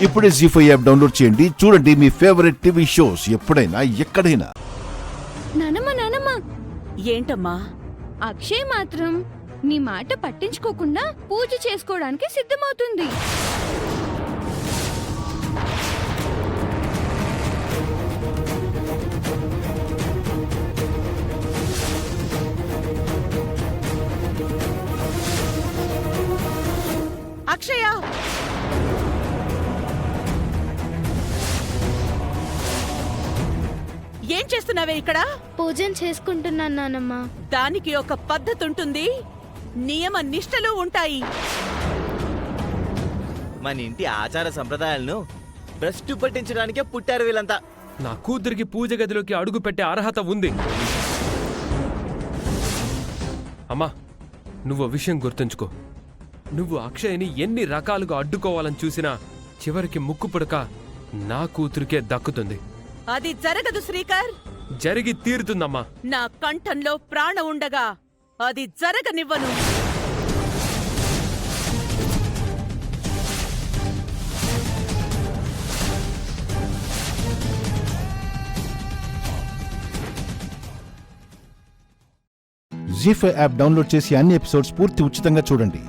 ఇప్పుడే జీ5 app download చేయండి. చూడండి మీ ఫేవరెట్ టీవీ షోస్ ఎప్పుడైనా ఎక్కడైనా. నానమ్మ ఏంటమ్మా? అక్షయ్ మాత్రం నీ మాట పట్టించుకోకుండా పూజ చేసుకోవడానికి సిద్ధమవుతుంది. అక్షయ, ఏం చేస్తున్నావే ఇక్కడ? పూజను చేసుకుంటున్నాను నానమ్మ. దానికి ఒక పద్ధతి ఉంటుంది, నియమ నిష్టలు ఉంటాయి. మన ఇంటి ఆచార సంప్రదాయాలను భ్రష్టు పట్టించడానికే పుట్టారు వీళ్ళంతా. నా కూతురికి పూజ గదిలోకి అడుగు పెట్టే అర్హత ఉంది. అమ్మా, నువ్వు విషయం గుర్తుంచుకో. నువ్వు అక్షయ్ని ఎన్ని రకాలుగా అడ్డుకోవాలని చూసినా చివరికి ముక్కు పుడక నా కూతురికే దక్కుతుంది. అది జరగదు శ్రీకర్. జరిగి తీరుతుందమ్మా. నా కంఠంలో ప్రాణ ఉండగా అది జరగనివ్వను. జీ5 యాప్ డౌన్లోడ్ చేసి అన్ని ఎపిసోడ్స్ పూర్తి ఉచితంగా చూడండి.